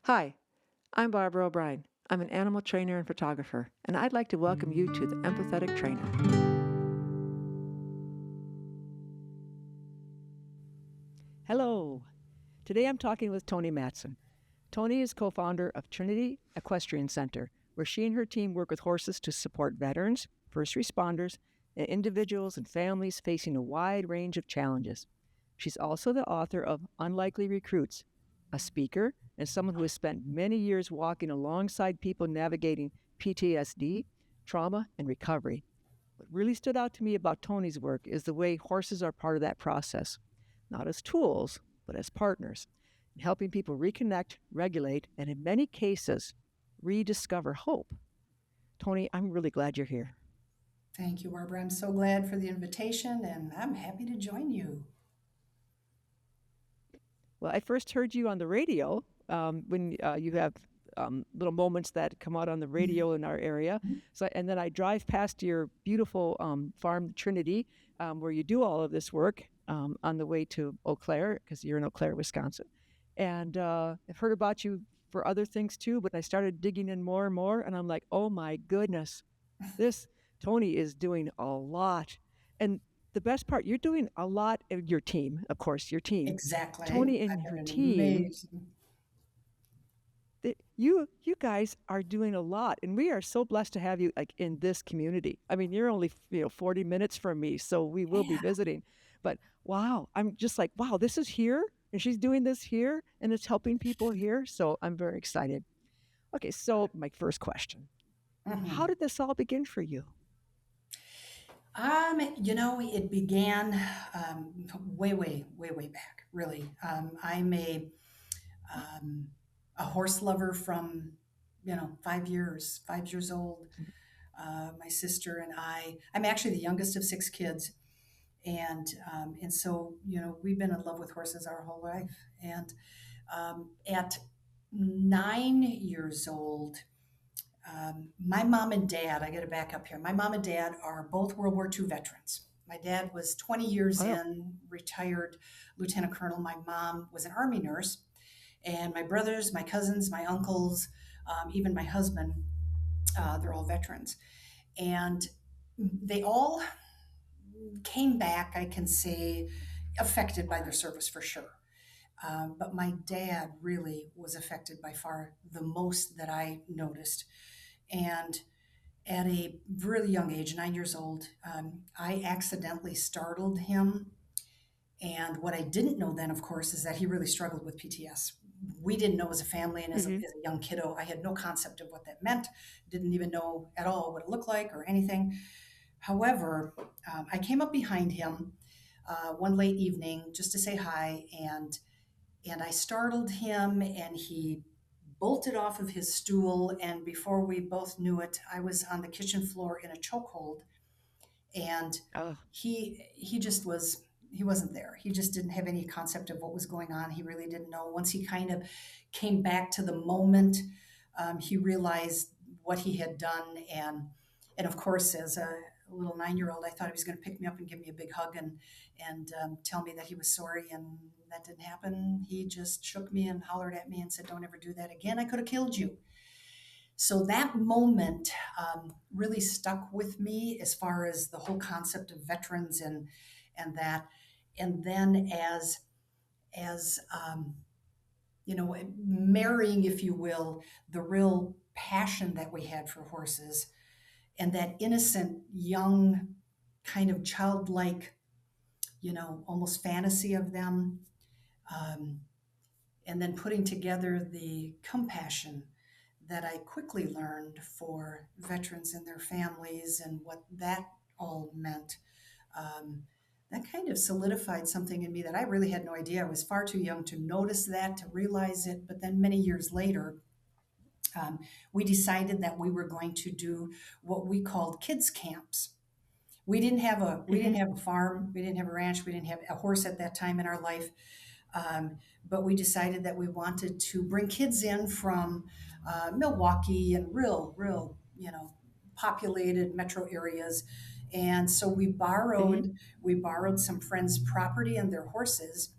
Hi, I'm Barbara O'Brien. I'm an animal trainer and photographer, and I'd like to welcome you to the Empathetic Trainer. Hello. Today I'm talking with Toni Mattson. Toni is co-founder of Trinity Equestrian Center, where she and her team work with horses to support veterans, first responders, and individuals and families facing a wide range of challenges. She's also the author of Unlikely Recruits, a speaker and someone who has spent many years walking alongside people navigating PTSD, trauma, and recovery. What really stood out to me about Toni's work is the way horses are part of that process, not as tools, but as partners, in helping people reconnect, regulate, and in many cases, rediscover hope. Toni, I'm really glad you're here. Thank you, Barbara. I'm so glad for the invitation and I'm happy to join you. Well, I first heard you on the radio when you have little moments that come out on the radio in our area. So, and then I drive past your beautiful farm, Trinity, where you do all of this work on the way to Eau Claire, because you're in Eau Claire, Wisconsin. And I've heard about you for other things too, but I started digging in more and more, and I'm like, oh my goodness, this Toni is doing a lot. And the best part, you're doing a lot of your team, of course, your team. Exactly. Toni and I've her had an team, amazing. you guys are doing a lot, and we are so blessed to have you like in this community. I mean, you're only 40 minutes from me, so we will be Yeah. visiting. But wow, I'm just like, wow, this is here, and she's doing this here, and it's helping people here. So I'm very excited. Okay, so my first question: how Mhm. did this all begin for you? It began way back, really. Um, a horse lover from, 5 years, 5 years old. My sister and I'm actually the youngest of six kids. And so, we've been in love with horses our whole life. And at 9 years old, my mom and dad, I got to back up here. My mom and dad are both World War II veterans. My dad was 20 years Oh, in, retired lieutenant colonel. My mom was an army nurse. And my brothers, my cousins, my uncles, even my husband, they're all veterans. And they all came back, I can say, affected by their service for sure. But my dad really was affected by far the most that I noticed. And at a really young age, 9 years old, I accidentally startled him. And what I didn't know then, of course, is that he really struggled with PTS. We didn't know as a family, and mm-hmm. as a young kiddo, I had no concept of what that meant, didn't even know at all what it looked like or anything. However, I came up behind him one late evening just to say hi, and I startled him, and he bolted off of his stool. And before we both knew it, I was on the kitchen floor in a chokehold, and Oh, he just was. He wasn't there. He just didn't have any concept of what was going on. He really didn't know. Once he kind of came back to the moment, he realized what he had done, and of course, as a little 9 year old, I thought he was going to pick me up and give me a big hug and tell me that he was sorry, and that didn't happen. He just shook me and hollered at me and said, "Don't ever do that again. I could have killed you." So that moment really stuck with me as far as the whole concept of veterans and that. And then as marrying, if you will, the real passion that we had for horses and that innocent, young, kind of childlike, almost fantasy of them. Um, and then putting together the compassion that I quickly learned for veterans and their families and what that all meant. Um, that kind of solidified something in me that I really had no idea. I was far too young to notice that, to realize it. But then many years later, we decided that we were going to do what we called kids camps. We mm-hmm. didn't have a farm, we didn't have a ranch, we didn't have a horse at that time in our life. But we decided that we wanted to bring kids in from Milwaukee and real, populated metro areas. And so Mm-hmm. we borrowed some friends' property and their horses,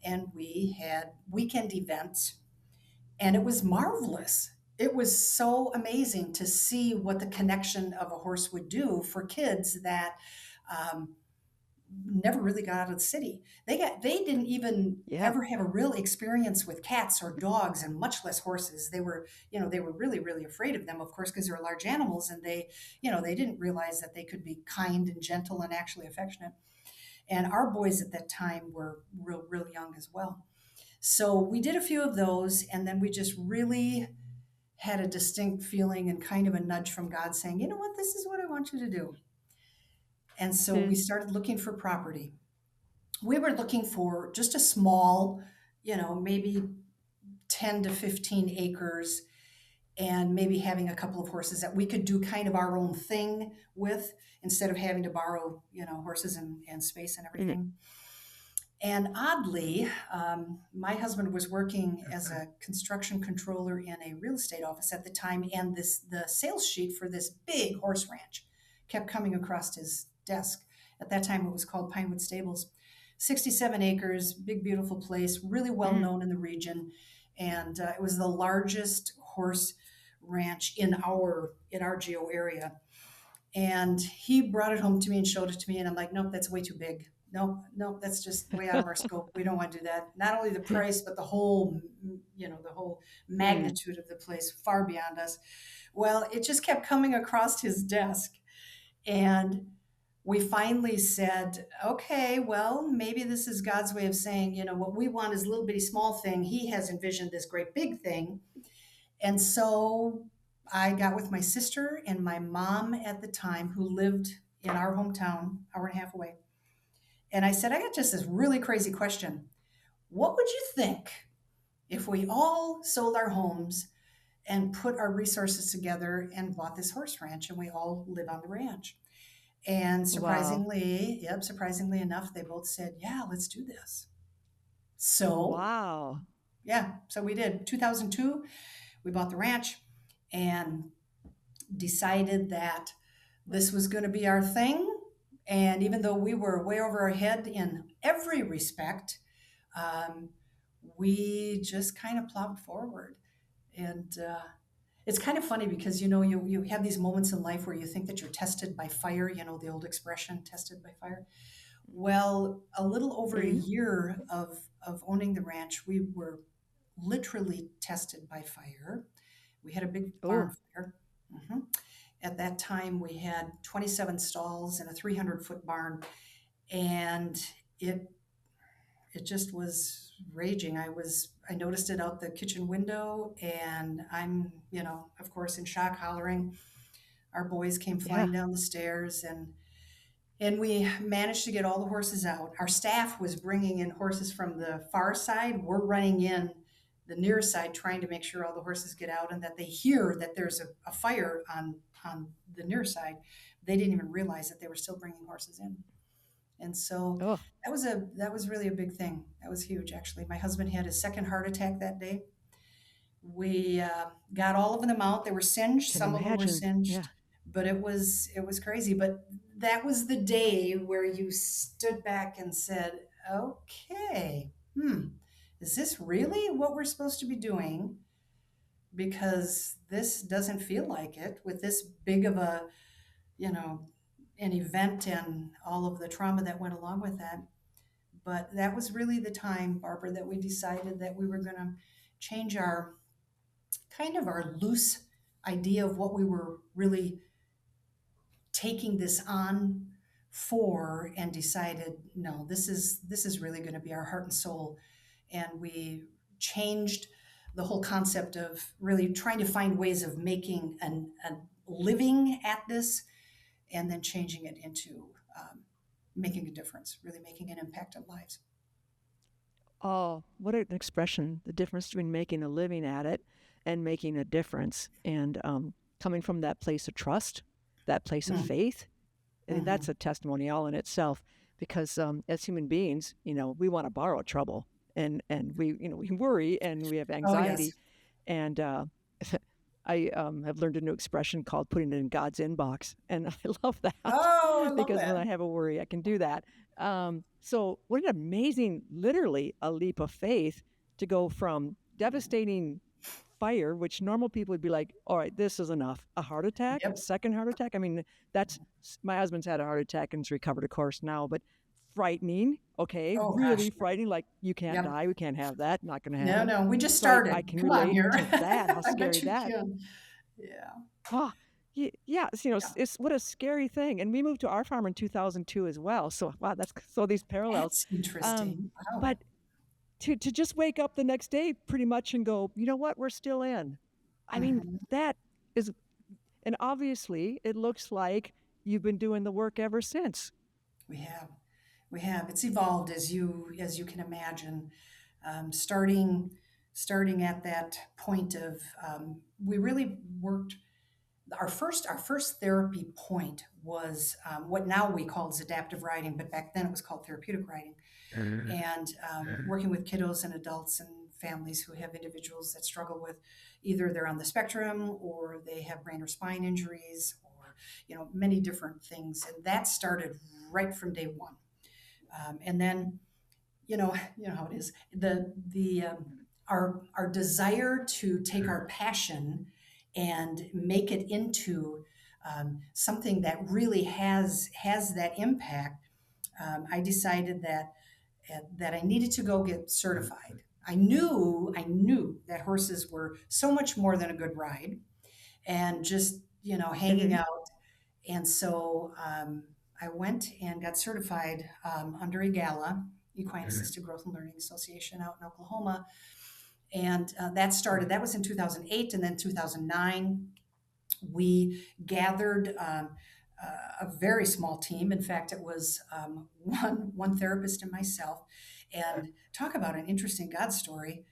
and we had weekend events. And it was marvelous. It was so amazing to see what the connection of a horse would do for kids that um, never really got out of the city. They didn't even Yeah. ever have a real experience with cats or dogs, and much less horses. They were really, really afraid of them, of course, because they were large animals, and they didn't realize that they could be kind and gentle and actually affectionate. And our boys at that time were real young as well. So we did a few of those, and then we just really had a distinct feeling and kind of a nudge from God saying, you know what, this is what I want you to do. And so we Mm. started looking for property. We were looking for just a small, maybe 10 to 15 acres, and maybe having a couple of horses that we could do kind of our own thing with instead of having to borrow, horses and space and Mm. everything. And oddly, my husband was working as a construction controller in a real estate office at the time, and the sales sheet for this big horse ranch kept coming across his desk. At that time, it was called Pinewood Stables. 67 acres, big, beautiful place, really well Mm. known in the region, and it was the largest horse ranch in our geo area. And he brought it home to me and showed it to me, and I'm like, nope, that's way too big. Nope, that's just way out of our scope. We don't want to do that. Not only the price, but the whole Mm. magnitude of the place far beyond us. Well, it just kept coming across his desk, and we finally said, okay, well, maybe this is God's way of saying, what we want is a little bitty small thing. He has envisioned this great big thing. And so I got with my sister and my mom at the time, who lived in our hometown, hour and a half away. And I said, I got just this really crazy question. What would you think if we all sold our homes and put our resources together and bought this horse ranch and we all live on the ranch? And Wow. surprisingly enough, they both said, yeah, let's do this. So, Wow. yeah, so we did. 2002, we bought the ranch and decided that this was going to be our thing. And even though we were way over our head in every respect, um, we just kind of plowed forward. And it's kind of funny because you have these moments in life where you think that you're tested by fire. The old expression, tested by fire. Well, a little over a Mm. year of owning the ranch, we were literally tested by fire. We had a big Oh, barn fire. Mhm. At that time, we had 27 stalls and a 300-foot barn, and it it just was raging. I noticed it out the kitchen window, and I'm, of course, in shock, hollering. Our boys came yeah. flying down the stairs, and we managed to get all the horses out. Our staff was bringing in horses from the far side. We're running in the near side, trying to make sure all the horses get out and that they hear that there's a fire on the near side. They didn't even realize that they were still bringing horses in. And so Oh, that was really a big thing. That was huge, actually. My husband had his second heart attack that day. We got all of them out. They were singed. can Some of them were imagine. Yeah. singed, but it was crazy. But that was the day where you stood back and said, "Okay, is this really what we're supposed to be doing? Because this doesn't feel like it with this big of you know, an event and all of the trauma that went along with that." But that was really the time, Barbara, that we decided that we were going to change our loose idea of what we were really taking this on for, and decided, no, this is really going to be our heart and soul. And we changed the whole concept of really trying to find ways of making a living at this, and then changing it into making a difference, really making an impact on lives. Oh, what an expression. The difference between making a living at it and making a difference. And coming from that place of trust, that place of Mm, faith, I think mhm. that's a testimony all in itself. Because as human beings, we want to borrow trouble, and we worry and we have Oh, anxiety, yes. and I have learned a new expression called putting it in God's inbox, and I love that Oh, I love because when that. I have a worry, I can do that. So, what an amazing, literally, a leap of faith to go from devastating fire, which normal people would be like, all right, this is enough. A heart attack, a Yep. second heart attack. I mean, that's my husband's had a heart attack and is recovered, of course, now, but frightening. Okay, Oh really gosh. frightening. Like, you can't Yep. die. We can't have that. Not going to No, happen. no, we just So I started. can Come on relate here. to that. How I scary bet you that. can. Yeah. Oh, yeah. Yeah. It's what a scary thing. And we moved to our farm in 2002 as well. So wow, that's so these parallels. That's Um, interesting. Wow. but to just wake up the next day pretty much and go, you know what, we're still in. I mean, Mhm. that is, and obviously it looks like you've been doing the work ever since. We have. We have. It's evolved as you can imagine. Starting at that point of we really worked. Our first therapy point was what now we call as adaptive riding, but back then it was called therapeutic riding, and working with kiddos and adults and families who have individuals that struggle with either they're on the spectrum or they have brain or spine injuries or many different things, and that started right from day one. And then you know how it is. The our desire to take our passion and make it into something that really has that impact. I decided that I needed to go get certified. I knew that horses were so much more than a good ride and just hanging Mm-hmm. out. And so I went and got certified under EGALA, Equine Assisted Growth and Learning Association out in Oklahoma. And that was in 2008. And then 2009, we gathered a very small team. In fact, it was one therapist and myself. And talk about an interesting God story.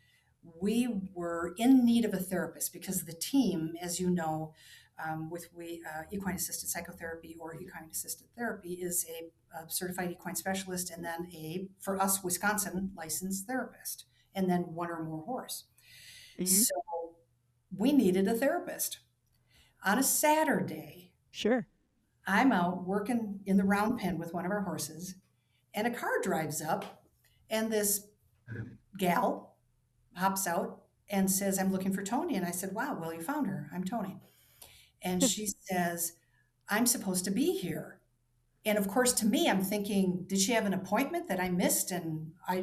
We were in need of a therapist because the team, as you know, with equine assisted psychotherapy or equine assisted therapy is a certified equine specialist and then for us, Wisconsin licensed therapist, and then one or more horse. Mm-hmm. So we needed a therapist. On a Saturday, Sure. I'm out working in the round pen with one of our horses, and a car drives up, and this gal hops out and says, "I'm looking for Toni." And I said, "Wow, well, you found her. I'm Toni." And she says, "I'm supposed to be here." And of course, to me, I'm thinking, did she have an appointment that I missed? And what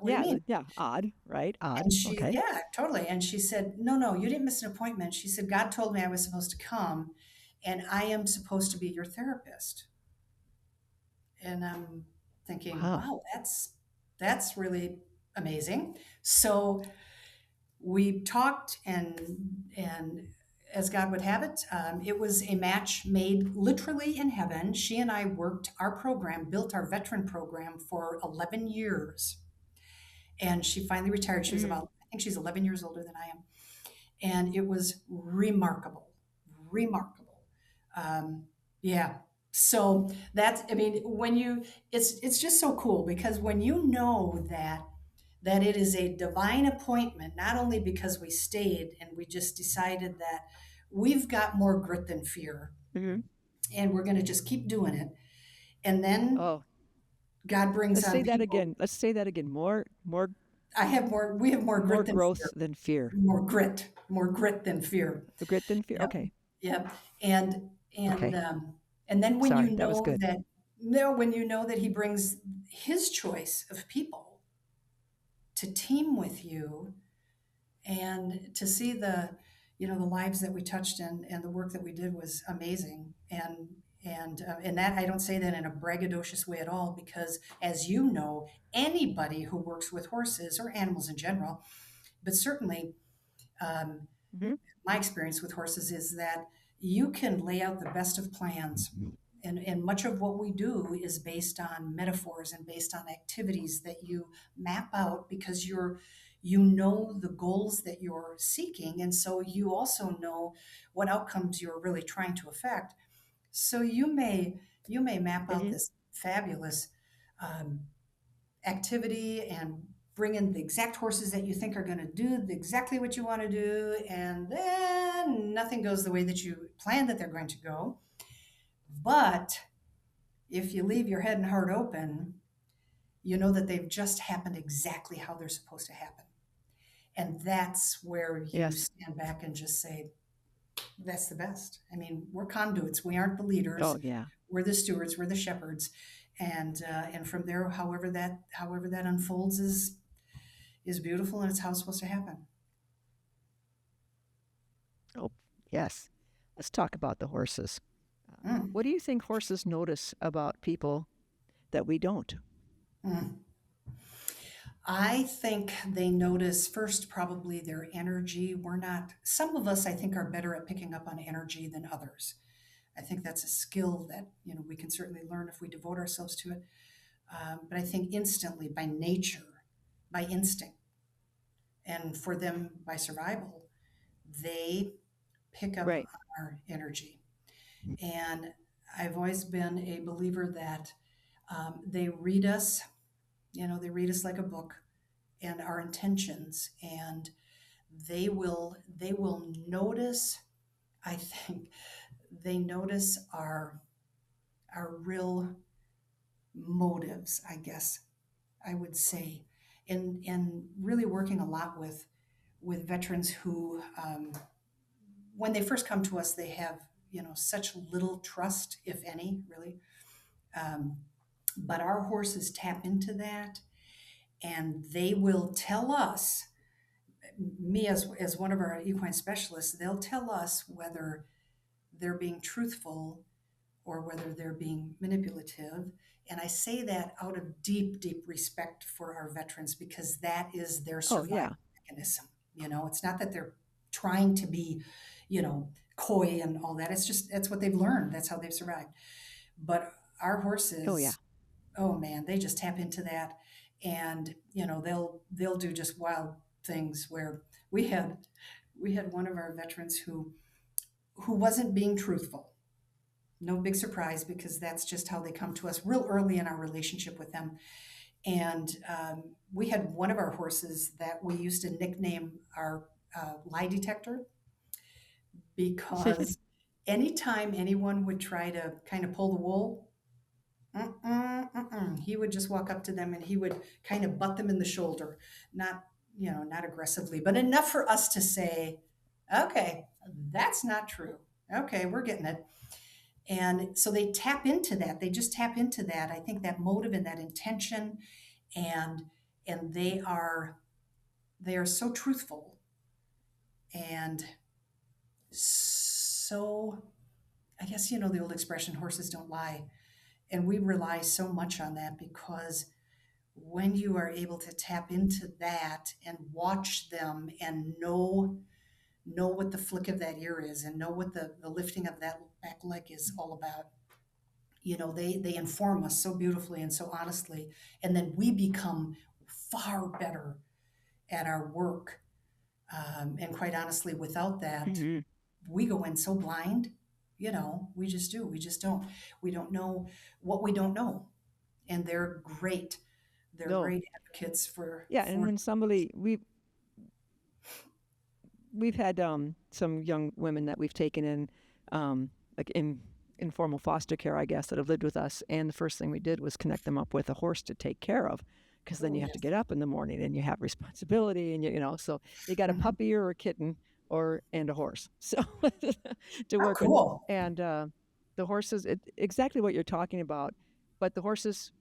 do you Yeah. mean? Yeah. Odd, right? Odd. And she, Okay. yeah, totally. And she said, "No, no, you didn't miss an appointment." She said, "God told me I was supposed to come and I am supposed to be your therapist." And I'm thinking, Wow. wow, that's really amazing. So we talked, and as God would have it, it was a match made literally in heaven. She and I worked our program, built our veteran program for 11 years, and she finally retired. She was Mm-hmm. about, I think she's 11 years older than I am, and it was remarkable, remarkable. Yeah. So that's, I mean, when you, it's just so cool because when you know that it is a divine appointment, not only because we stayed and we just decided that we've got more grit than fear Mm-hmm. and we're going to just keep doing it. And then Oh, God brings let's on say that people. again. Let's say that again. We have more More grit than growth fear, than fear. more grit than fear. The grit than fear. Yep. Okay. Yep. And, and, Okay. um, and then when you Sorry, that was know good. that, no, when you know that he brings his choice of people to team with you and to see the lives that we touched and the work that we did was amazing. And that I don't say that in a braggadocious way at all, because as you know, anybody who works with horses or animals in general, but certainly um, Mm-hmm. my experience with horses is that you can lay out the best of plans. And much of what we do is based on metaphors and based on activities that you map out because you know the goals that you're seeking. And so you also know what outcomes you're really trying to affect. So you may map out Mm-hmm. this fabulous um, activity and bring in the exact horses that you think are going to do exactly what you want to do, and then nothing goes the way that you planned that they're going to go. But if you leave your head and heart open, you know that they've just happened exactly how they're supposed to happen. And that's where you Yes. stand back and just say, that's the best. I mean, we're conduits. We aren't the leaders. Oh, yeah. We're the stewards. We're the shepherds. And from there, however that unfolds is beautiful, and it's how it's supposed to happen. Oh, yes. Let's talk about the horses. Mm, What do you think horses notice about people that we don't? mm. I think they notice first probably their energy. We're not, some of us I think are better at picking up on energy than others. I think that's a skill that, we can certainly learn if we devote ourselves to it. But I think instantly, by nature, by instinct, and for them by survival, they pick up Right. on our energy. And I've always been a believer that they read us, they read us like a book and our intentions, and they will notice. I think they notice our real motives, I guess I would say, and really working a lot with veterans who, when they first come to us, they have such little trust, if any, really. Um, but our horses tap into that, and they will tell us, me as one of our equine specialists, they'll tell us whether they're being truthful or whether they're being manipulative. And I say that out of deep, deep respect for our veterans, because that is their Oh, survival yeah. mechanism. It's not that they're trying to be, coy and all that. It's just, that's what they've learned. That's how they've survived. But our Oh, yeah. horses, oh man, they just tap into that. And, they'll do just wild things where we had one of our veterans who wasn't being truthful. No big surprise, because that's just how they come to us real early in our relationship with them. And we had one of our horses that we used to nickname our lie detector, because anytime anyone would try to kind of pull the wool, he would just walk up to them and he would kind of butt them in the shoulder, not not aggressively, but enough for us to say, okay, that's not true. Okay, we're getting it. And so they tap into that. They just tap into that. I think that motive and that intention, and they are so truthful, and so, I guess the old expression, horses don't lie. And we rely so much on that, because when you are able to tap into that and watch them and know what the flick of that ear is, and know what the lifting of that back leg is all about, they inform us so beautifully and so honestly, and then we become far better at our work. And quite honestly, without that, Hmm. we go in so blind. We just do. We just don't. We don't know what we don't know, and they're great. They're No. great advocates for Yeah. And for. when we've had some young women that we've taken in, like in informal foster care, I guess, that have lived with us. And the first thing we did was connect them up with a horse to take care of, because then Oh you have to yes. get up in the morning and you have responsibility, and so you got a Mhm. puppy or a kitten and a horse, so to Oh, work with. cool. And the horses, exactly what you're talking about, but the horses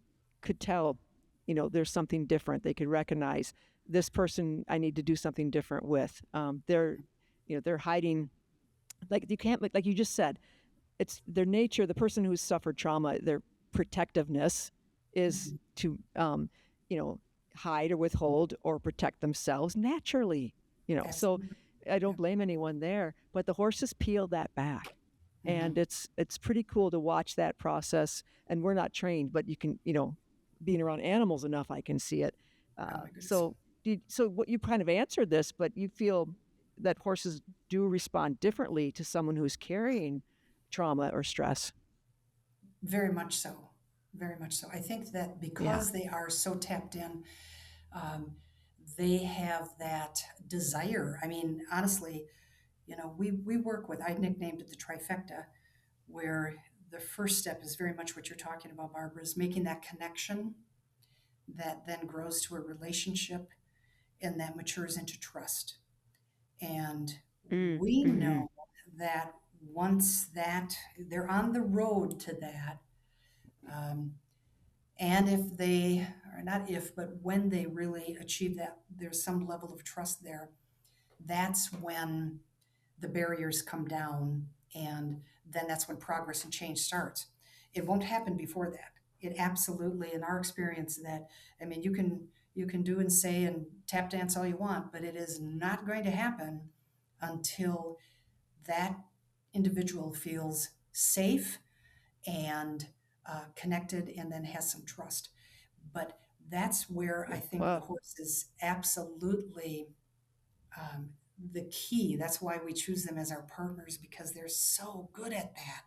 could tell, there's something different. They could recognize this person I need to do something different with. They're hiding, like you can't, like you just said, it's their nature. The person who's suffered trauma, their protectiveness is Mhm. to, you know, hide or withhold or protect themselves naturally. So Absolutely. I Yeah. don't blame anyone there, but the horses peel that back, and Mhm. it's pretty cool to watch that process. And we're not trained, but you can, being around animals enough, I can see it. Oh my goodness. So what you kind of answered this, but you feel that horses do respond differently to someone who's carrying trauma or stress. Very much so. Very much so. I think that Yeah. because they are so tapped in, um, they have that desire. I mean, honestly, we work with, I nicknamed it the trifecta, where the first step is very much what you're talking about, Barbara, is making that connection that then grows to a relationship. and that matures into trust. And we Mm-hmm. know that once that they're on the road to that, um, and if they, or not if, but when they really achieve that, there's some level of trust there, that's when the barriers come down, and then that's when progress and change starts. It won't happen before that. It absolutely, in our experience, that, I mean, you can do and say and tap dance all you want, but it is not going to happen until that individual feels safe and connected, and then has some trust. But that's where I think the Well, horse is absolutely um, the key. That's why we choose them as our partners, because they're so good at that.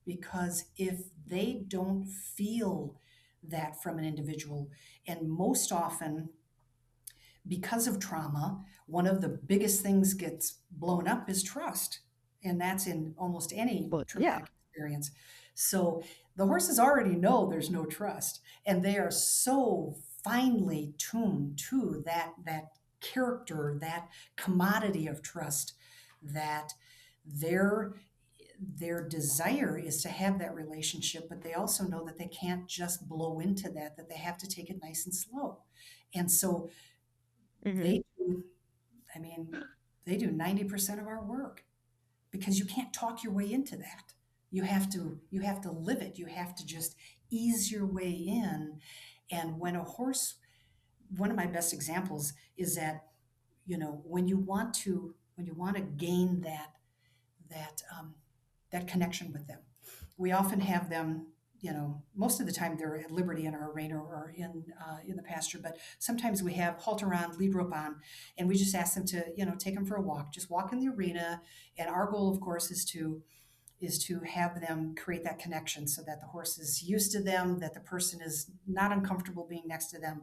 Because if they don't feel that from an individual, and most often because of trauma, one of the biggest things gets blown up is trust. And that's in almost any well, yeah. traumatic experience. So the horses already know there's no trust, and they are so finely tuned to that character, that commodity of trust, that their their desire is to have that relationship, but they also know that they can't just blow into that they have to take it nice and slow. And so Mm-hmm. they do, I mean, they do 90% of our work, because you can't talk your way into that. You have to live it. You have to just ease your way in. And when a horse, one of my best examples is that, when you want to gain that connection with them. We often have them, most of the time they're at liberty in our arena or in the pasture, but sometimes we have halter on, lead rope on, and we just ask them to, take them for a walk, just walk in the arena. And our goal, of course, is to have them create that connection so that the horse is used to them, that the person is not uncomfortable being next to them.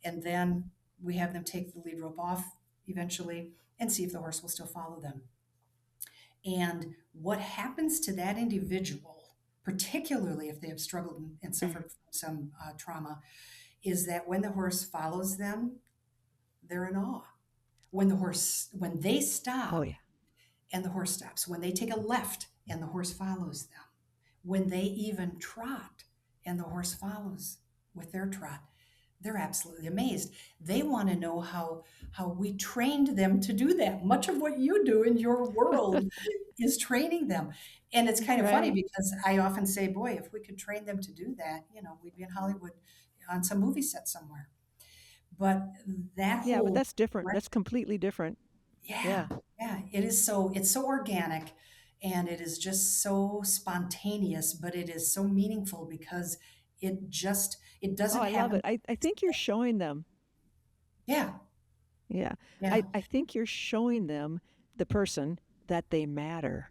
And then we have them take the lead rope off eventually and see if the horse will still follow them. And what happens to that individual, particularly if they have struggled and Mm-hmm. suffered from some trauma, is that when the horse follows them, they're in awe. When they Oh, stop yeah. and the horse stops, when they take a left and the horse follows them, when they even trot and the horse follows with their trot, they're absolutely amazed. They want to know how we trained them to do that. Much of what you do in your world is training them. And it's kind of funny, Right. because I often say, boy, if we could train them to do that, we'd be in Hollywood on some movie set somewhere. But that Yeah, but whole, that's different. That's completely different. yeah, Yeah. yeah, it's so organic, and it is just so spontaneous, but it is so meaningful, because it Oh, doesn't I love happen. it. I think you're showing them. Yeah, Yeah. yeah. I think you're showing them, the person, that they matter.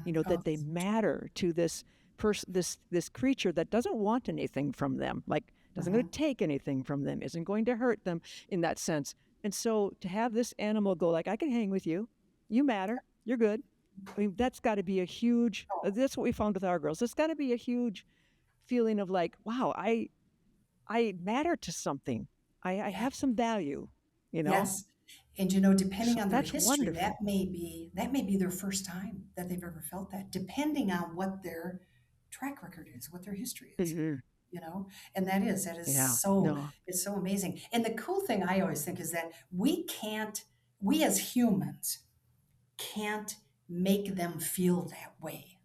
Oh, That they matter to this person, this creature that doesn't want anything from them, like doesn't going to mhm. take anything from them, isn't going to hurt them in that sense. And so to have this animal go like, I can hang with you, you matter, you're good. I mean, that's got to be a huge. Oh, That's what we found with our girls. It's got to be a huge feeling of like, wow, I matter to something. I yeah. have some value. You know, Yes. And depending so on their that's history, wonderful. that may be their first time that they've ever felt that, depending on what their track record is, what their history is. Mm-hmm. You know, and that is Yeah. so No. it's so amazing. And the cool thing I always think is that we as humans can't make them feel that way.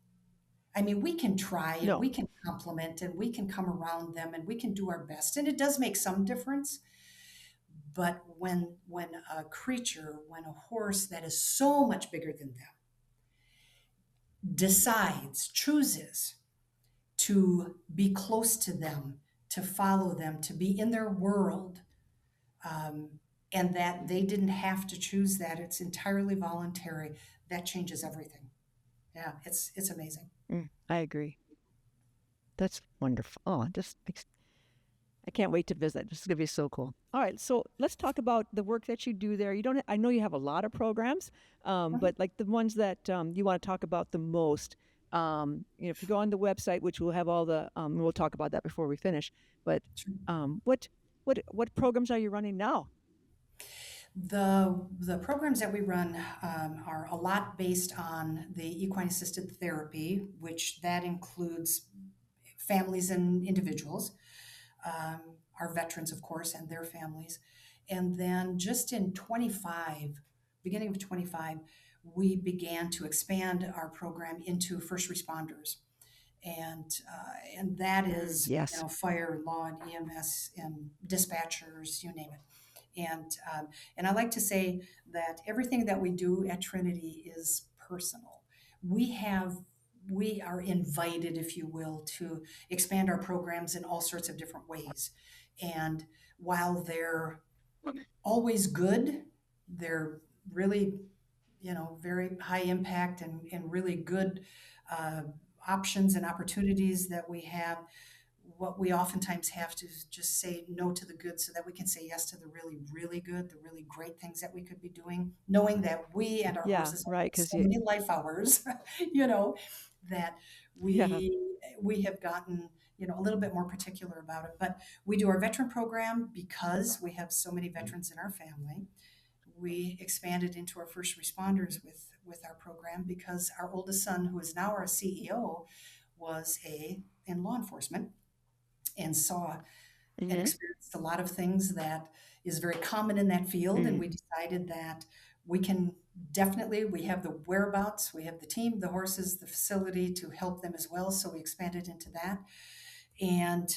I mean, we can try and No. we can compliment and we can come around them and we can do our best, and it does make some difference. But when a creature, when a horse that is so much bigger than them chooses to be close to them, to follow them, to be in their world, um, and that they didn't have to choose that, it's entirely voluntary, that changes everything. Yeah, it's amazing. I agree. That's wonderful. Oh, it just makes I can't wait to visit. This is gonna be so cool. All right, so let's talk about the work that you do there. You don't. I know you have a lot of programs, Mhm. but like the ones that you want to talk about the most. If you go on the website, which we'll have all the, we'll talk about that before we finish. But Sure. what programs are you running now? The programs that we run are a lot based on the equine assisted therapy, which that includes families and individuals, um, our veterans, of course, and their families. And then just in 25, beginning of 25, we began to expand our program into first responders. And that is, Yes. fire, law, and EMS, and dispatchers, you name it. And I like to say that everything that we do at Trinity is personal. We have we are invited, if you will, to expand our programs in all sorts of different ways. And while they're always good, they're really, very high impact and really good uh, options and opportunities that we have. What we oftentimes have to just say no to the good so that we can say yes to the really, really good, the really great things that we could be doing, knowing that we and our Yeah, horses have right. Because so you, many life hours, you know, that yeah. we have gotten, a little bit more particular about it. But we do our veteran program because we have so many veterans in our family. We expanded into our first responders with our program because our oldest son, who is now our CEO, was a in law enforcement and saw and Hmm. experienced a lot of things that is very common in that field. And Mm. we decided that we can definitely, we have the whereabouts, we have the team, the horses, the facility to help them as well. So we expanded into that. And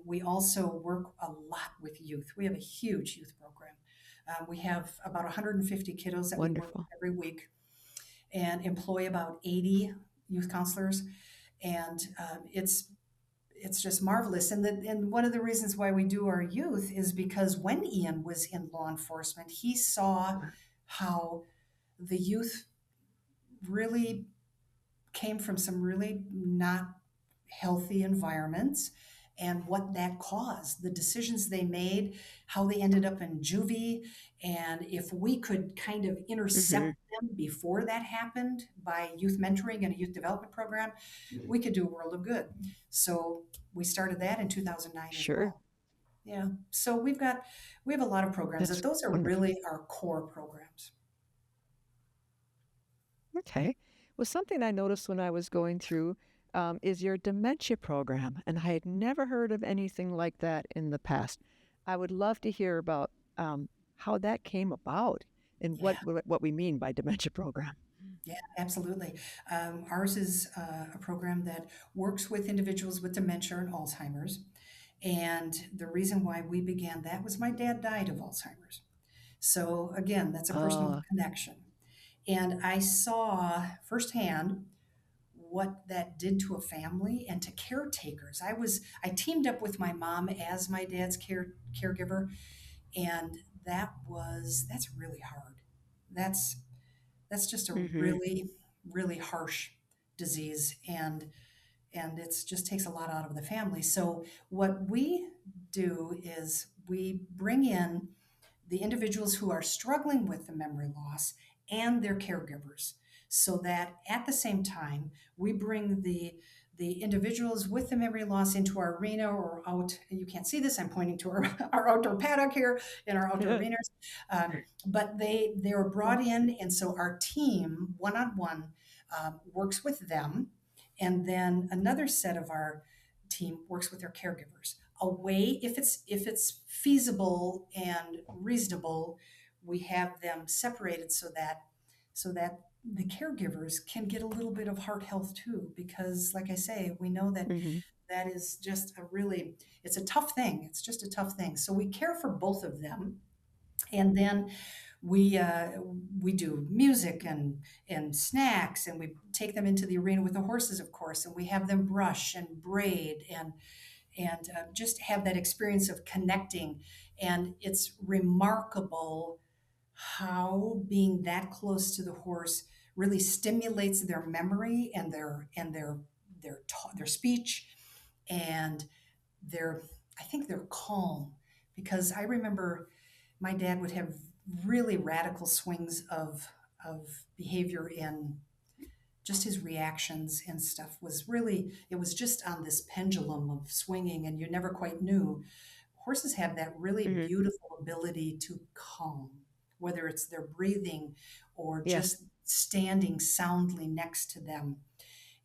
we also work a lot with youth. We have a huge youth program. We have about 150 kiddos that we work with Wonderful. every week and employ about 80 youth counselors. And it's just marvelous. And one of the reasons why we do our youth is because when Ian was in law enforcement, he saw how the youth really came from some really not healthy environments and what that caused, the decisions they made, how they ended up in juvie. And if we could kind of Hmm. intercept them before that happened by youth mentoring and a youth development program, we could do a world of good. So we started that in 2009 as Sure. well. Yeah. So we have a lot of programs that That's those are wonderful. really our core programs. Okay. Well, something I noticed when I was going through is your dementia program, and I had never heard of anything like that in the past. I would love to hear about how that came about and Yeah. what we mean by dementia program. Yeah, absolutely. Ours is a program that works with individuals with dementia and Alzheimer's. And the reason why we began that was my dad died of Alzheimer's. So, again, that's a personal Uh, connection. And I saw firsthand what that did to a family and to caretakers. I teamed up with my mom as my dad's caregiver, and that's really hard. That's that's just a hmm. really, really harsh disease, and it just takes a lot out of the family. So what we do is we bring in the individuals who are struggling with the memory loss and their caregivers so that at the same time we bring the individuals with the memory loss into our arena or out. You can't see this, I'm pointing to our outdoor paddock here in our outdoor arenas. But they were brought in, and so our team one-on-one works with them, and then another set of our team works with their caregivers. A way, if it's feasible and reasonable, we have them separated so that the caregivers can get a little bit of heart health too, because like I say, we know that Hmm. that is just a really, it's a tough thing. It's just a tough thing. So we care for both of them, and then we uh, we do music and snacks, and we take them into the arena with the horses, of course, and we have them brush and braid and just have that experience of connecting. And it's remarkable how being that close to the horse really stimulates their memory and their speech and their I think they're calm, because I remember my dad would have really radical swings of behavior in just his reactions and stuff was really, it was just on this pendulum of swinging, and you never quite knew horses have that really Hmm. beautiful ability to calm, whether it's their breathing or Yes. just standing soundly next to them.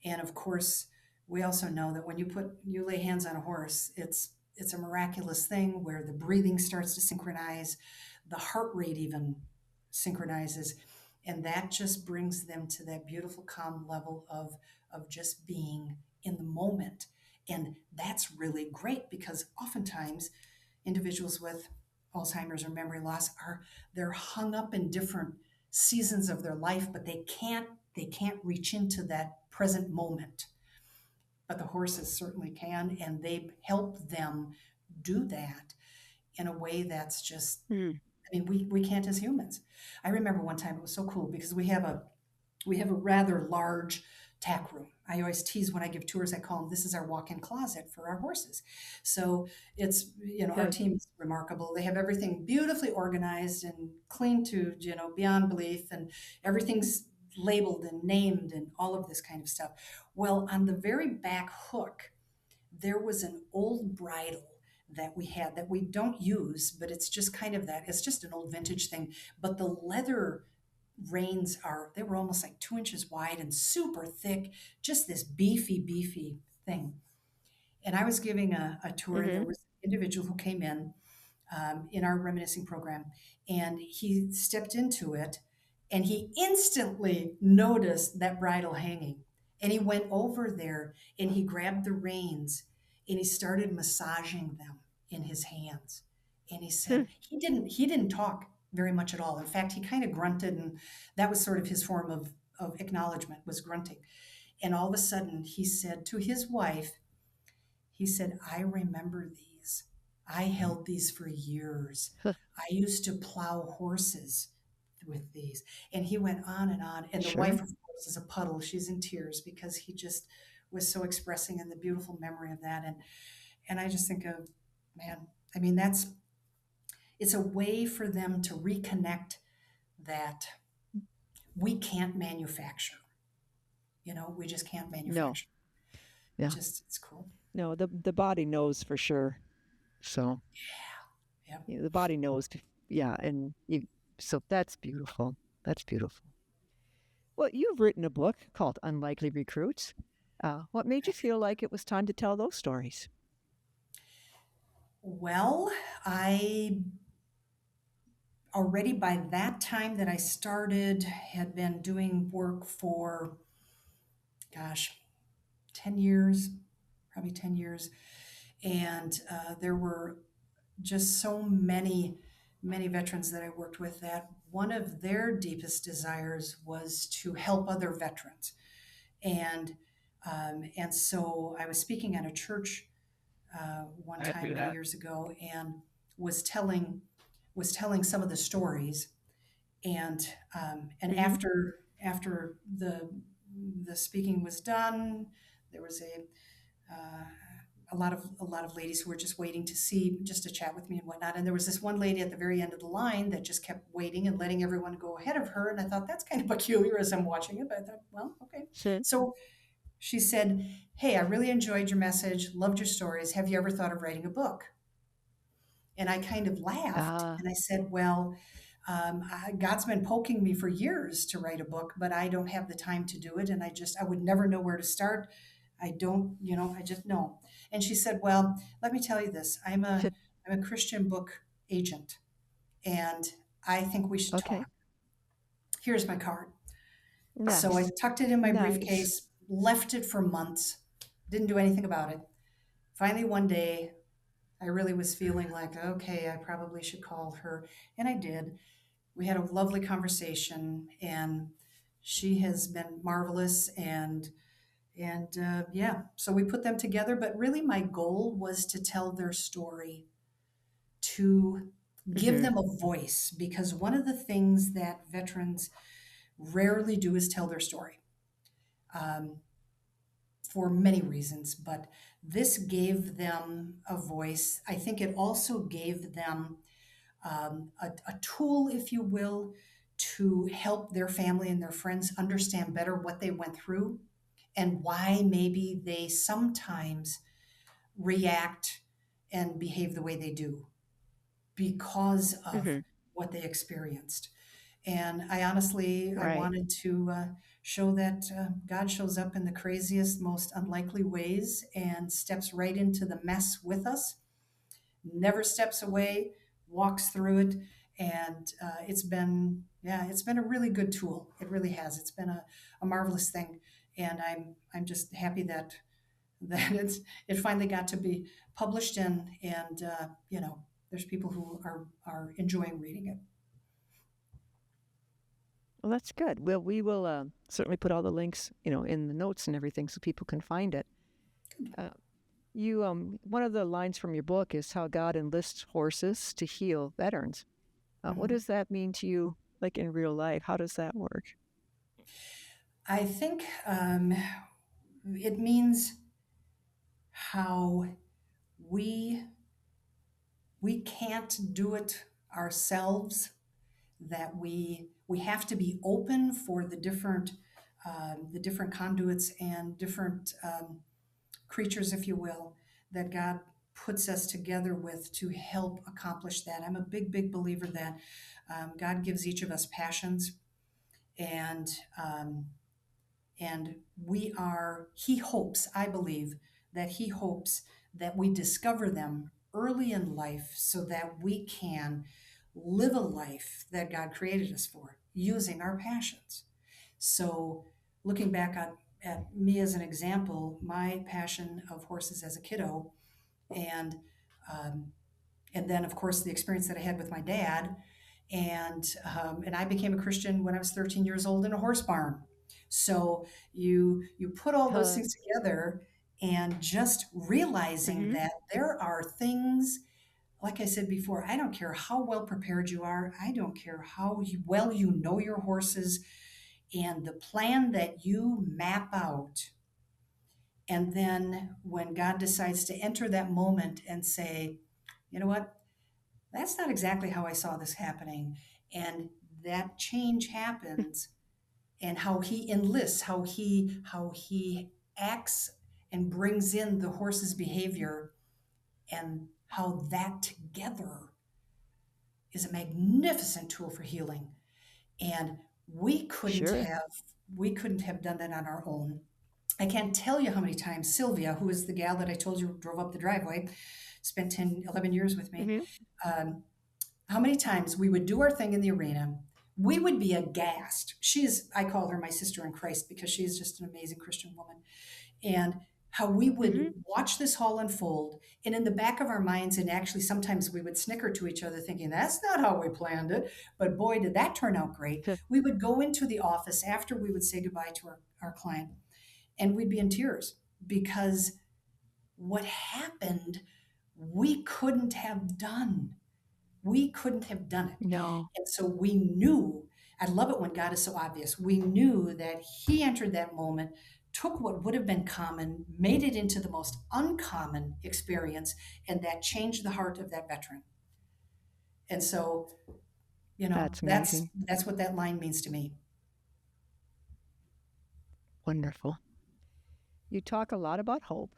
And of course, we also know that when you lay hands on a horse, it's a miraculous thing where the breathing starts to synchronize, the heart rate even synchronizes, and that just brings them to that beautiful calm level of just being in the moment. And that's really great because oftentimes individuals with Alzheimer's or memory loss they're hung up in different seasons of their life, but they can't reach into that present moment. But the horses certainly can, and they help them do that in a way that's just, Mm. I mean, we can't as humans. I remember one time it was so cool because we have a rather large tack room. I always tease when I give tours, I call them, this is our walk-in closet for our horses. So our Good. team is remarkable. They have everything beautifully organized and clean to, beyond belief, and everything's labeled and named and all of this kind of stuff. Well, on the very back hook, there was an old bridle that we had that we don't use, but it's just kind of that. It's just an old vintage thing. But the leather reins they were almost like 2 inches wide and super thick, just this beefy thing. And I was giving a tour, and there Hmm. was an individual who came in our Reminiscing program, and he stepped into it, and he instantly noticed that bridle hanging. And he went over there and he grabbed the reins and he started massaging them in his hands. And he said he didn't talk very much at all. In fact, he kind of grunted, and that was sort of his form of acknowledgement, was grunting. And all of a sudden he said to his wife, he said, I remember these. I held these for years. I used to plow horses with these. And he went on and on. And the wife, Sure. of course, is a puddle. She's in tears because he just was so expressing in the beautiful memory of that. And I just think of, man, I mean, it's a way for them to reconnect that we can't manufacture. We just can't No. manufacture. Yeah. It's cool. No. The body knows for sure. So Yeah. the body knows. Yeah, and you. So that's beautiful. That's beautiful. Well, you've written a book called Unlikely Recruits. What made you feel like it was time to tell those stories? Well, I already by that time that I started had been doing work for, gosh, 10 years, probably 10 years. And there were just so many veterans that I worked with that one of their deepest desires was to help other veterans. And so I was speaking at a church one time many years ago, and was telling was telling some of the stories, and Hmm. after the speaking was done, there was a lot of ladies who were just waiting to see, just to chat with me and whatnot. And there was this one lady at the very end of the line that just kept waiting and letting everyone go ahead of her. And I thought that's kind of peculiar as I'm watching it, but I thought, well, okay. Sure. So she said, "Hey, I really enjoyed your message, loved your stories. Have you ever thought of writing a book?" And I kind of laughed Ah. and I said, "Well, God's been poking me for years to write a book, but I don't have the time to do it. And I would never know where to start. I don't, I just know." And she said, "Well, let me tell you this. I'm a Christian book agent, and I think we should Okay. talk. Here's my card." So I Nice. tucked it in my Nice. briefcase, left it for months, didn't do anything about it. Finally, one day, I really was feeling like, okay, I probably should call her. And I did. We had a lovely conversation, and she has been marvelous. And yeah, so we put them together. But really, my goal was to tell their story, to give Hmm. them a voice, because one of the things that veterans rarely do is tell their story. Um, for many reasons, but this gave them a voice. I think it also gave them a tool, if you will, to help their family and their friends understand better what they went through and why maybe they sometimes react and behave the way they do because of Mm-hmm. what they experienced. And I honestly, I Right. wanted to show that God shows up in the craziest, most unlikely ways and steps right into the mess with us, never steps away, walks through it. And it's been a really good tool. It really has. It's been a marvelous thing. And I'm just happy that it finally got to be published and there's people who are enjoying reading it. Well, that's good. Well, we will certainly put all the links, in the notes and everything so people can find it. Uh, one of the lines from your book is how God enlists horses to heal veterans. What Mhm. does that mean to you, like in real life? How does that work? I think it means how we we can't do it ourselves. That we have to be open for the different conduits and different creatures, if you will, that God puts us together with to help accomplish that. I'm a big believer that God gives each of us passions, and um, and he hopes, I believe, that he hopes that we discover them early in life so that we can live a life that God created us for using our passions. So, looking back at me as an example, my passion of horses as a kiddo, and um, and then of course the experience that I had with my dad, and I became a Christian when I was 13 years old in a horse barn. So you put all those Uh, things together, and just realizing mm-hmm. that there are things, like I said before, I don't care how well prepared you are, I don't care how well you know your horses, and the plan that you map out. And then when God decides to enter that moment and say, you know what, that's not exactly how I saw this happening. And that change happens, and how he enlists, how he acts and brings in the horse's behavior, and how that together is a magnificent tool for healing. And we couldn't Sure. have we couldn't have done that on our own. I can't tell you how many times Sylvia, who is the gal that I told you drove up the driveway, spent 10, 11 years with me, Mm-hmm. um, how many times we would do our thing in the arena. We would be aghast. I call her my sister in Christ because she's just an amazing Christian woman. And how we would Mm-hmm. watch this all unfold. And in the back of our minds, and actually sometimes we would snicker to each other thinking, that's not how we planned it. But boy, did that turn out great. We would go into the office after we would say goodbye to our client, and we'd be in tears because what happened, we couldn't have done. We couldn't have done it. No. And so we knew, I love it when God is so obvious. We knew that he entered that moment, took what would have been common, made it into the most uncommon experience, and that changed the heart of that veteran. And so, That's that's amazing. that's what that line means to me. Wonderful. You talk a lot about hope.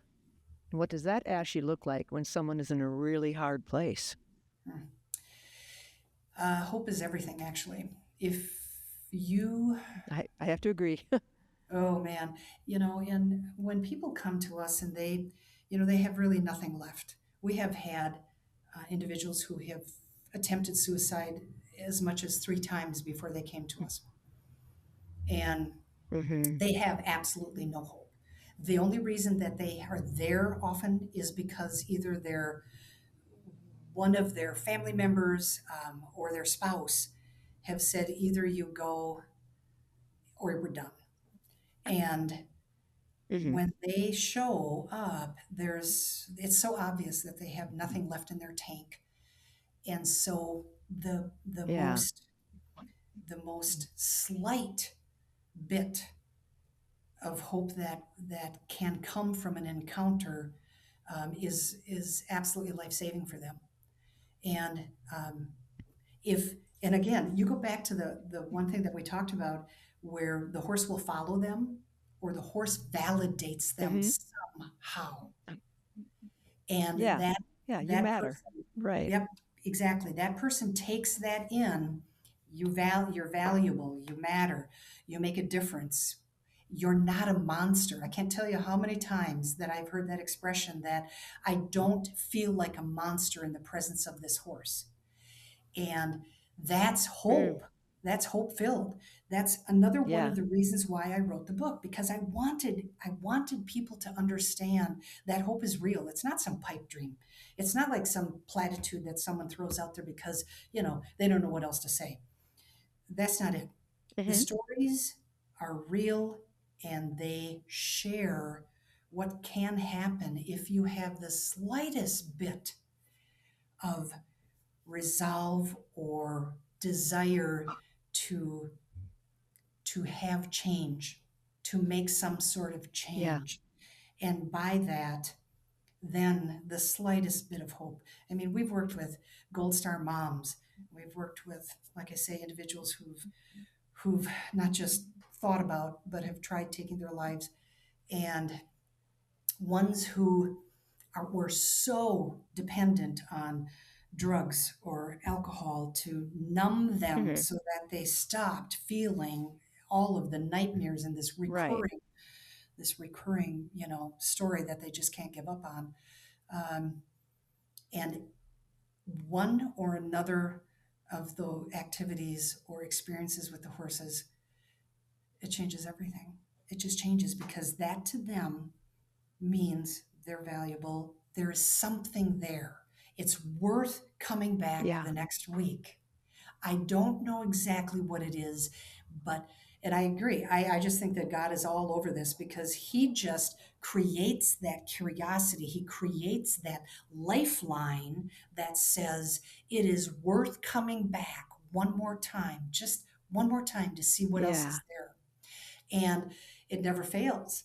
And what does that actually look like when someone is in a really hard place? Hope is everything, actually. If you I have to agree. Oh man, and when people come to us and they have really nothing left. We have had individuals who have attempted suicide as much as 3 times before they came to us, and Mm-hmm. they have absolutely no hope. The only reason that they are there often is because either one of their family members or their spouse have said either you go or we're done. And Mm-hmm. when they show up, it's so obvious that they have nothing left in their tank. And so Yeah. the most slight bit of hope that can come from an encounter is absolutely life saving for them. And if and again, you go back to the one thing that we talked about, where the horse will follow them, or the horse validates them Mm-hmm. somehow. And Yeah. Yeah, you That matter. person, Right. yep, exactly. That person takes that in. You're valuable, you matter, you make a difference. You're not a monster. I can't tell you how many times that I've heard that expression that I don't feel like a monster in the presence of this horse. And that's Mm. hope. That's hope filled. That's another one Yeah. of the reasons why I wrote the book, because I wanted people to understand that hope is real. It's not some pipe dream. It's not like some platitude that someone throws out there because, they don't know what else to say. That's not it. The Hmm. stories are real, and they share what can happen if you have the slightest bit of resolve or desire to have change, to make some sort of Yeah. change. And by that, then the slightest bit of hope. I mean, we've worked with Gold Star moms. We've worked with, like I say, individuals who've not just thought about but have tried taking their lives, and ones who were so dependent on drugs or alcohol to numb them Hmm. so that they stopped feeling all of the nightmares and this Right. recurring story that they just can't give up on. And one or another of the activities or experiences with the horses, it changes everything. It just changes, because that to them means they're valuable. There is something there. It's worth coming back Yeah. the next week. I don't know exactly what it is, but, and I agree. I just think that God is all over this, because He just creates that curiosity. He creates that lifeline that says it is worth coming back one more time, just one more time, to see what else Yeah. is there. And it never fails.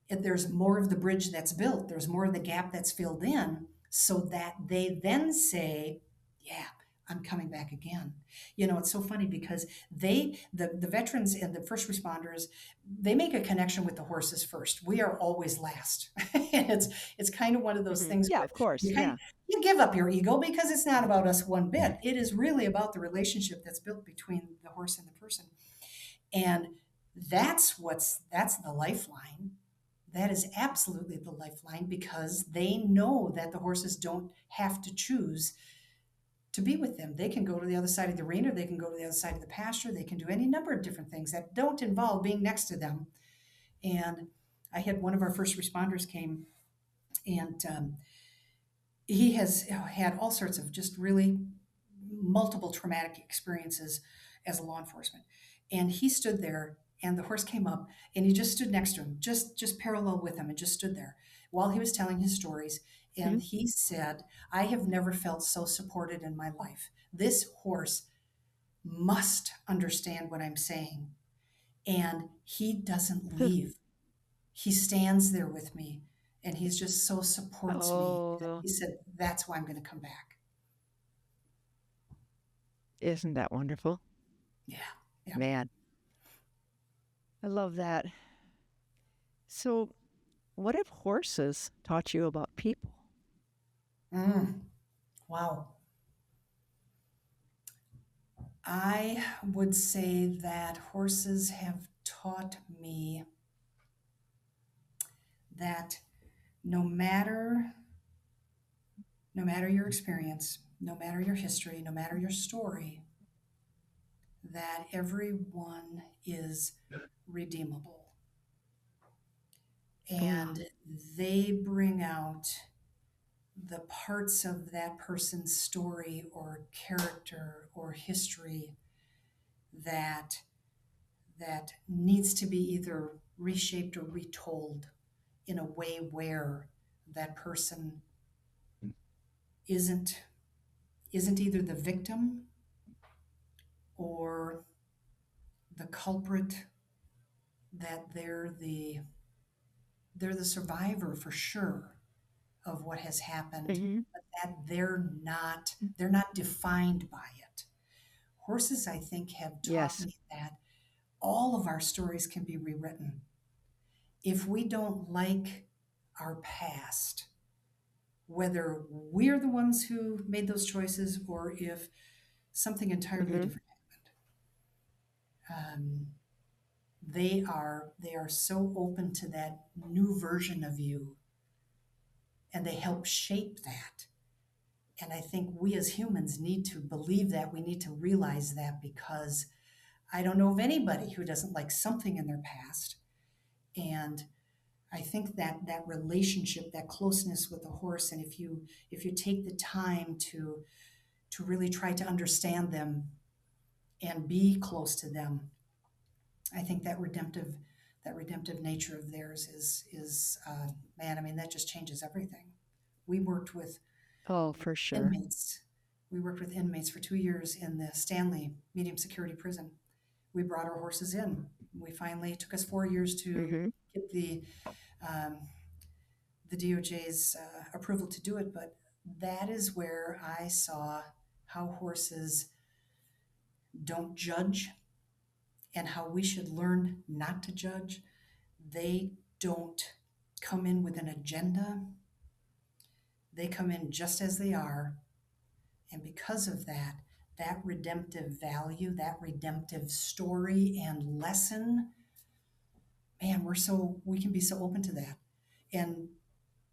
There's more of the bridge that's built, there's more of the gap that's filled in, so that they then say, yeah, I'm coming back again. It's so funny, because the veterans and the first responders, they make a connection with the horses first. We are always last. And it's kind of one of those Hmm. things Yeah, where of course. you kind of Yeah. you give up your ego, because it's not about us one bit. It is really about the relationship that's built between the horse and the person. And that's the lifeline. That is absolutely the lifeline, because they know that the horses don't have to choose to be with them. They can go to the other side of the arena, they can go to the other side of the pasture, they can do any number of different things that don't involve being next to them. And I had one of our first responders came, and he has had all sorts of just really multiple traumatic experiences as a law enforcement. And he stood there, and the horse came up, and he just stood next to him, just parallel with him, and just stood there while he was telling his stories. Hmm. And he said, I have never felt so supported in my life. This horse must understand what I'm saying. And he doesn't leave. He stands there with me, and he's just so supports me. And Oh, he said, that's why I'm going to come back. isn't that wonderful? Yeah. Yeah. Man, I love that. So, what have horses taught you about people? Mm, wow. I would say that horses have taught me that no matter no matter your experience, no matter your history, no matter your story, that everyone is redeemable. Yeah. And they bring out the parts of that person's story or character or history that needs to be either reshaped or retold in a way where that person isn't either the victim or the culprit, that they're the survivor for sure of what has happened, Hmm. but that they're not defined by it. Horses, I think, have taught Yes. me that all of our stories can be rewritten. If we don't like our past, whether we're the ones who made those choices or if something entirely Mm-hmm. different happened. They are so open to that new version of you, and they help shape that. And I think we as humans need to believe that. We need to realize that, because I don't know of anybody who doesn't like something in their past. And I think that that relationship, that closeness with the horse, and if you take the time to really try to understand them and be close to them, I think that redemptive nature of theirs is man. I mean, that just changes everything. We worked with Oh, for sure. inmates. We worked with inmates for 2 years in the Stanley medium security prison. We brought our horses in. We finally took us 4 years to Mm-hmm. get um, the DOJ's approval to do it, but that is where I saw how horses don't judge and how we should learn not to judge. They don't come in with an agenda. They come in just as they are. And because of that, that redemptive value, that redemptive story and lesson, man, we can be so open to that. And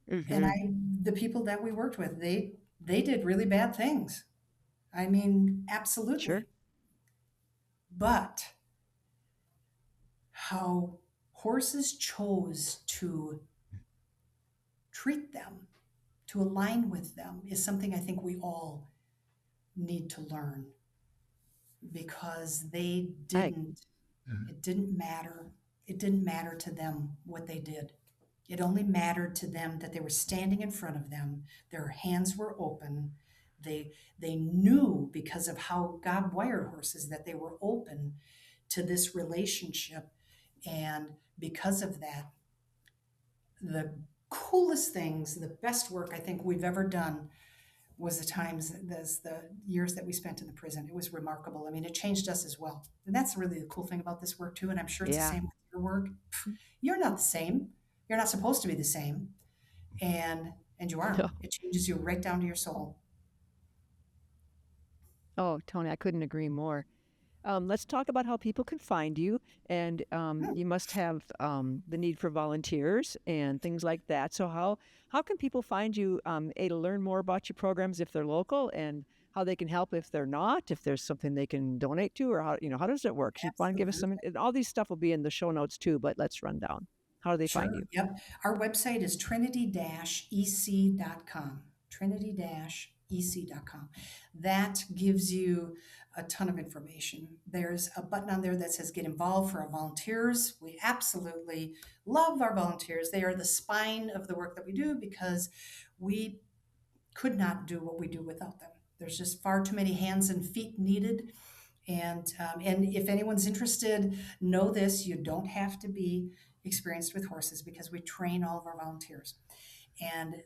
and Mm-hmm. I the people that we worked with, they did really bad things. I mean, Sure. absolutely. But how horses chose to treat them, to align with them, is something I think we all need to learn, because I it didn't matter. It didn't matter to them what they did. It only mattered to them that they were standing in front of them, their hands were open. They knew, because of how God wired horses, that they were open to this relationship. And because of that, the coolest things, the best work I think we've ever done was the years that we spent in the prison. It was remarkable. I mean, it changed us as well. And that's really the cool thing about this work too. And I'm sure it's the yeah. same with your work. You're not the same. You're not supposed to be the same. And you aren't. No. It changes you right down to your soul. Oh, Tony, I couldn't agree more. Let's talk about how people can find you. And Hmm. you must have the need for volunteers and things like that. So how can people find you, A, to learn more about your programs if they're local, and how they can help if they're not, if there's something they can donate to, or how does it work? You want to give us some, Absolutely. and all these stuff will be in the show notes too, but let's run down. How do they find Sure. you? Yep. Our website is trinity-ec.com. Trinity-ec.com. That gives you a ton of information. There's a button on there that says get involved for our volunteers. We absolutely love our volunteers. They are the spine of the work that we do, because we could not do what we do without them. There's just far too many hands and feet needed. And if anyone's interested, know this: you don't have to be experienced with horses, because we train all of our volunteers. And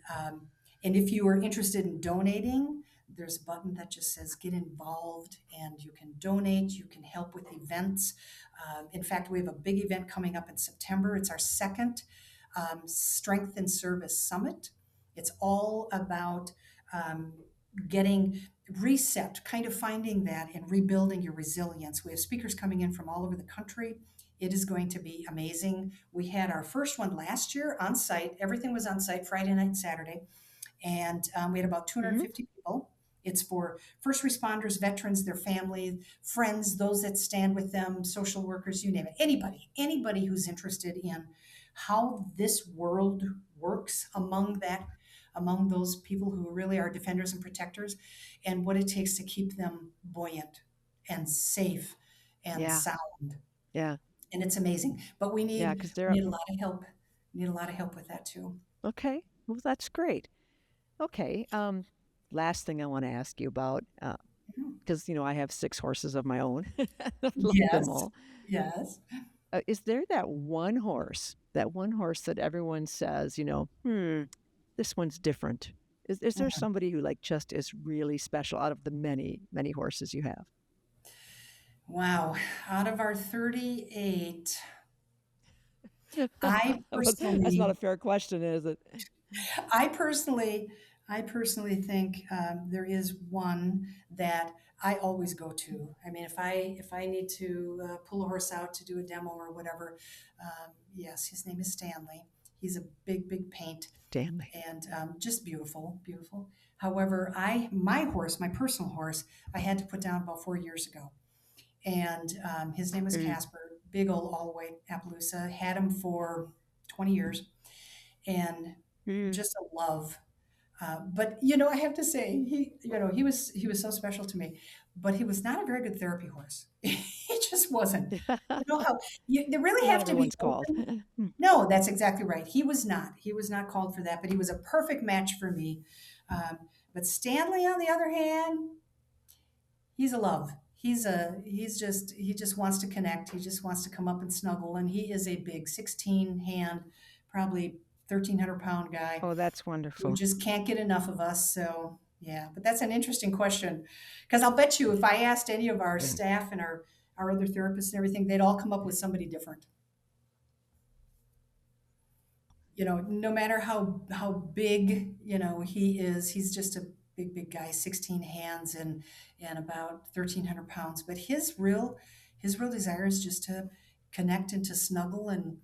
and if you are interested in donating, there's a button that just says get involved, and you can donate. You can help with events. In fact, we have a big event coming up in September. It's our second Strength and Service Summit. It's all about um, getting reset, kind of finding that and rebuilding your resilience. We have speakers coming in from all over the country. It is going to be amazing. We had our first one last year on site. Everything was on site Friday night and Saturday. And we had about Hmm. 250 people. It's for first responders, veterans, their family, friends, those that stand with them, social workers, you name it. Anybody who's interested in how this world works among those people who really are defenders and protectors, and what it takes to keep them buoyant and safe and Yeah. sound. Yeah. And it's amazing. But we Yeah. need Because we they're need a lot of help. We need a lot of help with that too. okay. Well, that's great. Okay. Last thing I want to ask you about, Mhm. because I have 6 horses of my own. I love them Yes. all. Yes. Is there that one horse that everyone says, this one's different? Is there Mhm. somebody who like just is really special out of the many many horses you have? Wow. Out of our 38, I That's not a personally, fair question, is it? I personally I personally think there is one that I always go to. I mean, if I need to pull a horse out to do a demo or whatever, yes, his name is Stanley. He's a big paint Stanley. and just beautiful, beautiful. However, my personal horse, I had to put down about 4 years ago, and his name was Mm. Casper. Big old all white Appaloosa. Had him for 20 years, and Mm. just a love. But I have to say, he was so special to me. But he was not a very good therapy horse. He just wasn't. You know how they really Not have to be everyone's called. open. No, that's exactly right. He was not. He was not called for that. But he was a perfect match for me. Um, but Stanley, on the other hand, he's a love. He just wants to connect. He just wants to come up and snuggle. And he is a big 16 hand, probably 1,300 pound guy Oh, that's who wonderful. just can't get enough of us. So, yeah, but that's an interesting question because I'll bet you if I asked any of our Mm. staff and our other therapists and everything, they'd all come up with somebody different. No matter how big he is, he's just a big guy, 16 hands and about 1,300 pounds. But his real desire is just to connect and to snuggle and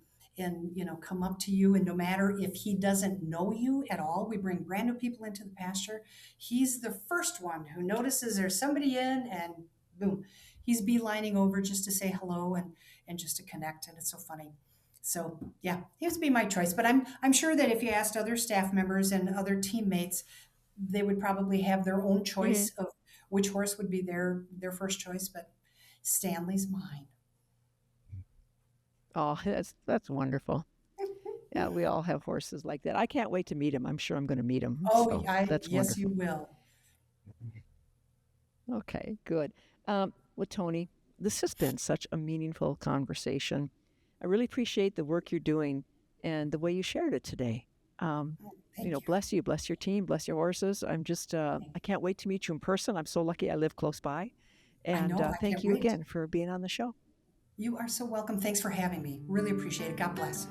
come up to you. And no matter if he doesn't know you at all, we bring brand new people into the pasture. He's the first one who notices there's somebody in, and boom, he's beelining over just to say hello and just to connect. And it's so funny. So yeah, he would be my choice. But I'm sure that if you asked other staff members and other teammates, they would probably have their own Mhm. choice of which horse would be their first choice. But Stanley's mine. Oh, that's wonderful. Yeah, we all have horses like that. I can't wait to meet him. I'm sure I'm going to meet him. Oh, So that's yes, you wonderful. will. Okay, good. Well, Toni, this has been such a meaningful conversation. I really appreciate the work you're doing and the way you shared it today. Um, Thank you. bless you, bless your team, bless your horses. I can't wait to meet you in person. I'm so lucky I live close by. I And know. I thank can't you wait. again for being on the show. You are so welcome. Thanks for having me. Really appreciate it. God bless.